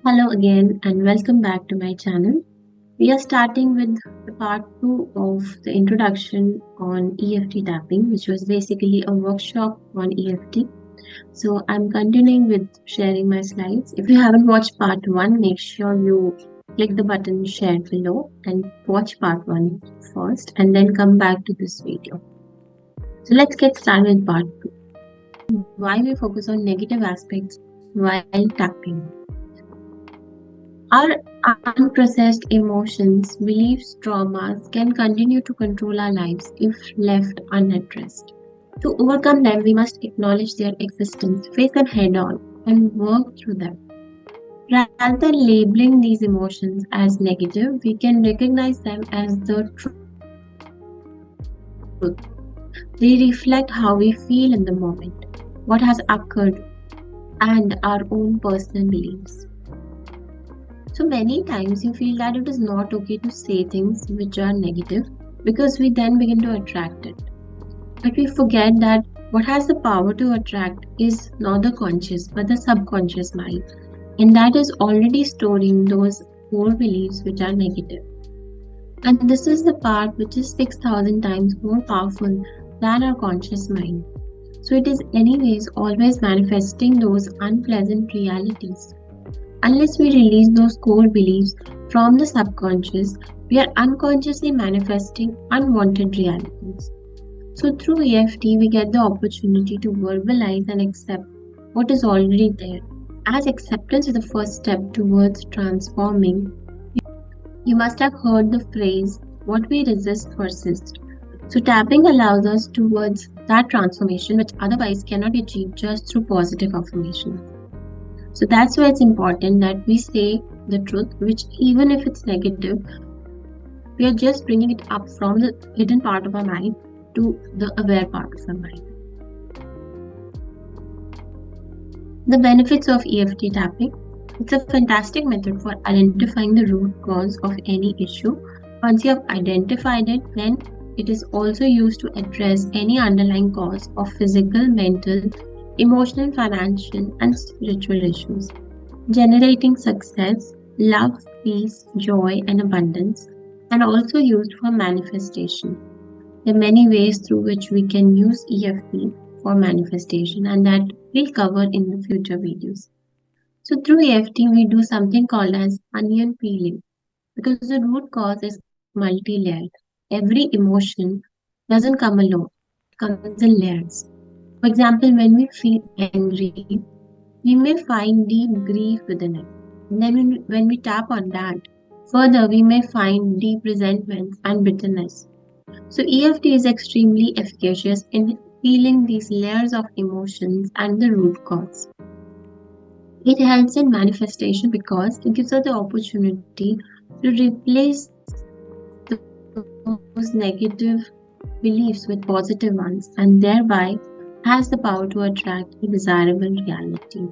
Hello again and welcome back to my channel. We are starting with the part 2 of the introduction on EFT tapping, which was basically a workshop on EFT. So I'm continuing with sharing my slides. If you haven't watched part 1, make sure you click the button shared below and watch part 1 first and then come back to this video. So let's get started with part 2. Why we focus on negative aspects while tapping. Our unprocessed emotions, beliefs, traumas can continue to control our lives if left unaddressed. To overcome them, we must acknowledge their existence, face them head on, and work through them. Rather than labeling these emotions as negative, we can recognize them as the truth. They reflect how we feel in the moment, what has occurred, and our own personal beliefs. So many times you feel that it is not okay to say things which are negative because we then begin to attract it. But we forget that what has the power to attract is not the conscious but the subconscious mind, and that is already storing those core beliefs which are negative. And this is the part which is 6,000 times more powerful than our conscious mind. So it is anyways always manifesting those unpleasant realities. Unless we release those core beliefs from the subconscious, we are unconsciously manifesting unwanted realities. So, through EFT, we get the opportunity to verbalize and accept what is already there. As acceptance is the first step towards transforming, you must have heard the phrase, what we resist persists. So, tapping allows us towards that transformation which otherwise cannot be achieved just through positive affirmation. So that's why it's important that we say the truth, which even if it's negative, we are just bringing it up from the hidden part of our mind to the aware part of our mind. The benefits of EFT tapping. It's a fantastic method for identifying the root cause of any issue. Once you have identified it, then it is also used to address any underlying cause of physical, mental, emotional, financial, and spiritual issues, generating success, love, peace, joy, and abundance, and also used for manifestation. There are many ways through which we can use EFT for manifestation, and that we'll cover in the future videos. So through EFT, we do something called as onion peeling because the root cause is multi-layered. Every emotion doesn't come alone, it comes in layers. For example, when we feel angry, we may find deep grief within it. And then when we tap on that, further we may find deep resentment and bitterness. So EFT is extremely efficacious in peeling these layers of emotions and the root cause. It helps in manifestation because it gives us the opportunity to replace those negative beliefs with positive ones and thereby has the power to attract a desirable reality.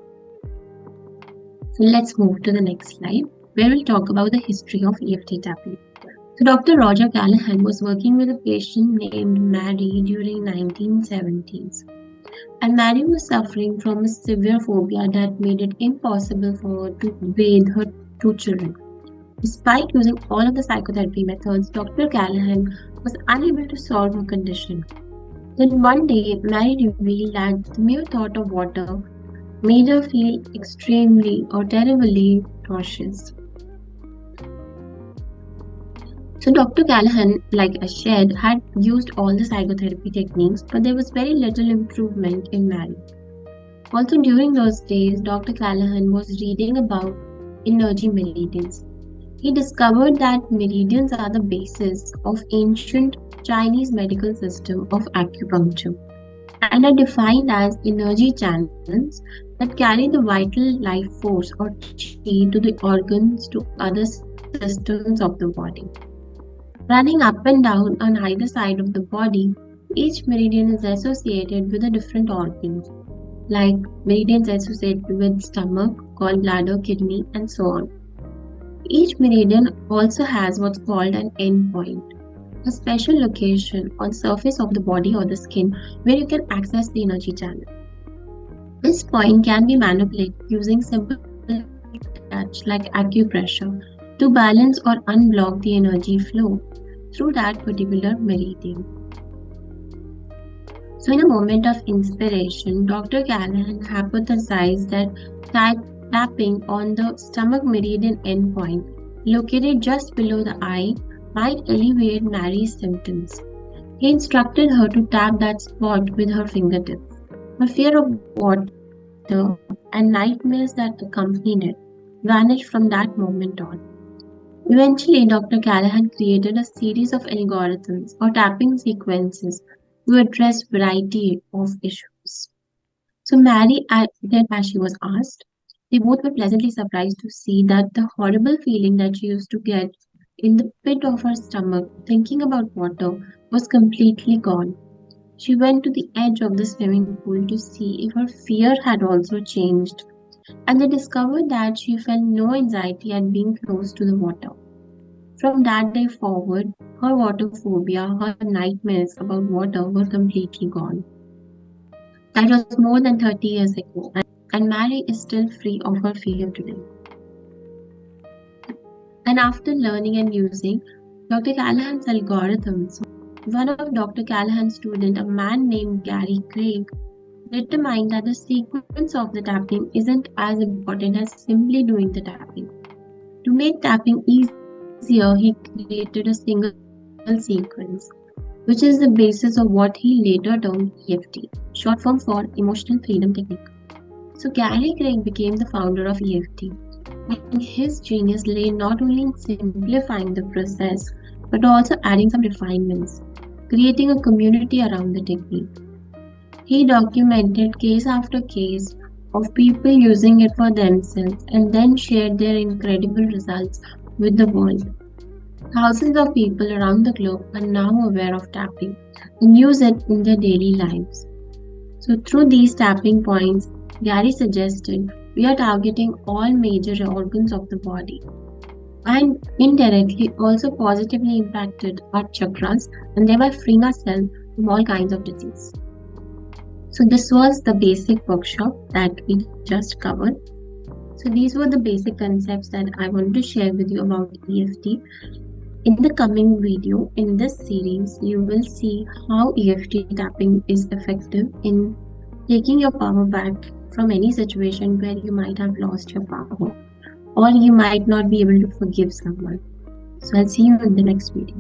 So let's move to the next slide where we'll talk about the history of EFT tapping. So Dr. Roger Callahan was working with a patient named Mary during 1970s. And Mary was suffering from a severe phobia that made it impossible for her to bathe her two children. Despite using all of the psychotherapy methods, Dr. Callahan was unable to solve her condition. Then one day, Mary revealed that the mere thought of water made her feel extremely or terribly nauseous. So Dr. Callahan, like I shared, had used all the psychotherapy techniques, but there was very little improvement in Mary. Also during those days, Dr. Callahan was reading about energy meridians. He discovered that meridians are the basis of ancient Chinese medical system of acupuncture and are defined as energy channels that carry the vital life force or chi to the organs to other systems of the body. Running up and down on either side of the body, each meridian is associated with a different organ, like meridians associated with stomach, gallbladder, kidney, and so on. Each meridian also has what's called an endpoint, a special location on surface of the body or the skin where you can access the energy channel. This point can be manipulated using simple much like acupressure to balance or unblock the energy flow through that particular meridian. So, in a moment of inspiration, Dr. Callahan hypothesized that tapping on the stomach meridian endpoint, located just below the eye, might alleviate Mary's symptoms. He instructed her to tap that spot with her fingertips. Her fear of water and nightmares that accompanied it vanished from that moment on. Eventually, Dr. Callahan created a series of algorithms or tapping sequences to address variety of issues. So Mary did as she was asked. They both were pleasantly surprised to see that the horrible feeling that she used to get in the pit of her stomach thinking about water was completely gone. She went to the edge of the swimming pool to see if her fear had also changed, and they discovered that she felt no anxiety at being close to the water. From that day forward, her water phobia, her nightmares about water were completely gone. That was more than 30 years ago, and Mary is still free of her fear today. And after learning and using Dr. Callahan's algorithms, one of Dr. Callahan's students, a man named Gary Craig, determined that the sequence of the tapping isn't as important as simply doing the tapping. To make tapping easier, he created a single sequence, which is the basis of what he later termed EFT, short form for Emotional Freedom Technique. So Gary Craig became the founder of EFT, and his genius lay not only in simplifying the process, but also adding some refinements, creating a community around the technique. He documented case after case of people using it for themselves and then shared their incredible results with the world. Thousands of people around the globe are now aware of tapping and use it in their daily lives. So, through these tapping points, Gary suggested we are targeting all major organs of the body and indirectly also positively impacted our chakras and thereby freeing ourselves from all kinds of disease. So, this was the basic workshop that we just covered. So, these were the basic concepts that I wanted to share with you about EFT. In the coming video in this series, you will see how EFT tapping is effective in taking your power back from any situation where you might have lost your power or you might not be able to forgive someone. So I'll see you in the next video.